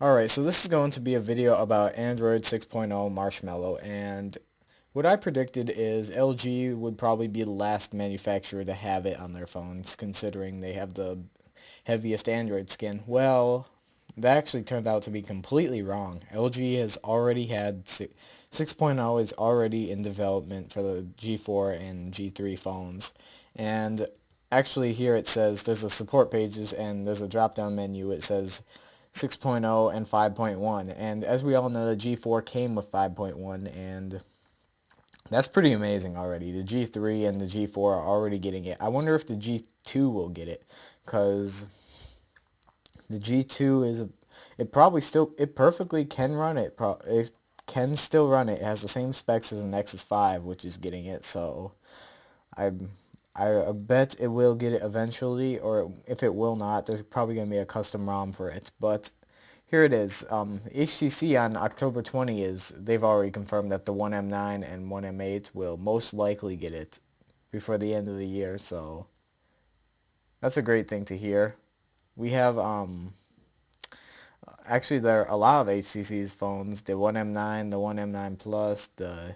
Alright, so this is going to be a video about Android 6.0 Marshmallow, and what I predicted is LG would probably be the last manufacturer to have it on their phones, considering they have the heaviest Android skin. Well, that actually turned out to be completely wrong. LG has already had 6.0 is already in development for the G4 and G3 phones, and actually here it says there's a support pages and there's a drop-down menu. It says 6.0 and 5.1, and as we all know, the G4 came with 5.1, and that's pretty amazing already. The G3 and the G4 are already getting it. I wonder if the G2 will get it, because the G2 it probably still, it perfectly can run it. It can still run it. It has the same specs as the Nexus 5, which is getting it, so I I bet it will get it eventually, or if it will not, there's probably going to be a custom ROM for it. But here it is. HTC on October 20 they've already confirmed that the 1M9 and 1M8 will most likely get it before the end of the year, so that's a great thing to hear. We have, actually there are a lot of HTC's phones, the 1M9, the 1M9 Plus, the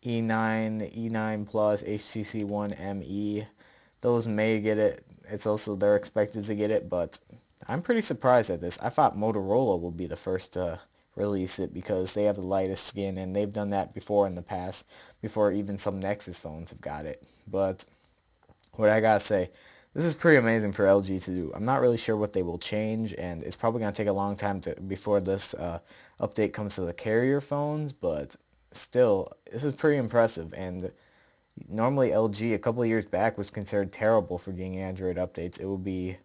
E9, E9 Plus, HTC One ME. Those may get it. It's also, they're expected to get it, but I'm pretty surprised at this. I thought Motorola would be the first to release it because they have the lightest skin, and they've done that before in the past, before even some Nexus phones have got it. But what I gotta say, this is pretty amazing for LG to do. I'm not really sure what they will change, and it's probably gonna take a long time before this update comes to the carrier phones, but still, this is pretty impressive. And normally LG a couple of years back was considered terrible for getting Android updates. It would be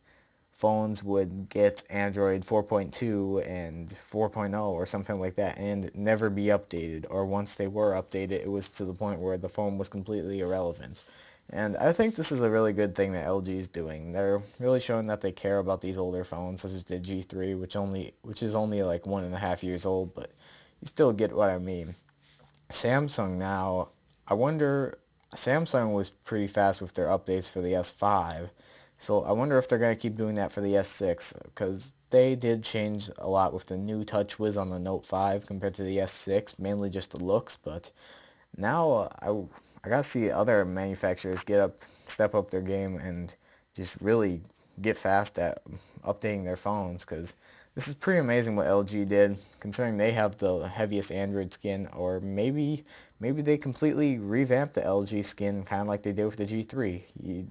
phones would get Android 4.2 and 4.0 or something like that and never be updated, or once they were updated it was to the point where the phone was completely irrelevant. And I think this is a really good thing that LG is doing. They're really showing that they care about these older phones, such as the G3, which is only like 1.5 years old, but you still get what I mean. Samsung now, I wonder, Samsung was pretty fast with their updates for the S5, so I wonder if they're going to keep doing that for the S6, because they did change a lot with the new TouchWiz on the Note 5 compared to the S6, mainly just the looks, but now I gotta see other manufacturers step up their game and just really get fast at updating their phones, because this is pretty amazing what LG did, considering they have the heaviest Android skin. Or maybe they completely revamped the LG skin, kind of like they did with the G3.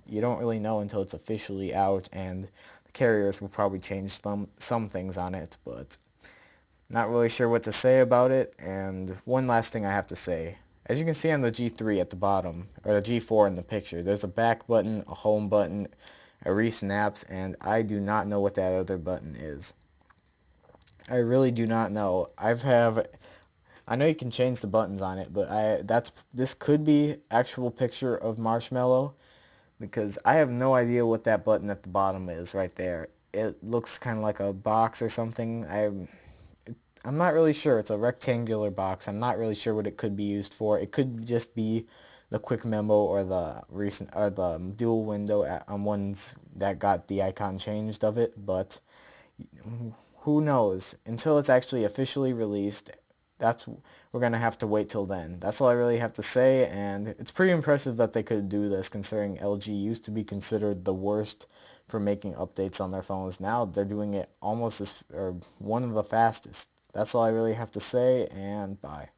You don't really know until it's officially out, and the carriers will probably change some things on it, but not really sure what to say about it. And one last thing I have to say. As you can see on the G3 at the bottom, or the G4 in the picture, there's a back button, a home button, a recent apps, and I do not know what that other button is. I really do not know. I know you can change the buttons on it, but this could be actual picture of Marshmallow, because I have no idea what that button at the bottom is right there. It looks kind of like a box or something. I'm not really sure. It's a rectangular box. I'm not really sure what it could be used for. It could just be the quick memo, or the dual window on ones that got the icon changed of it, but who knows? Until it's actually officially released, that's we're gonna have to wait till then. That's all I really have to say, and it's pretty impressive that they could do this, considering LG used to be considered the worst for making updates on their phones. Now they're doing it almost as, or one of the fastest. That's all I really have to say, and bye.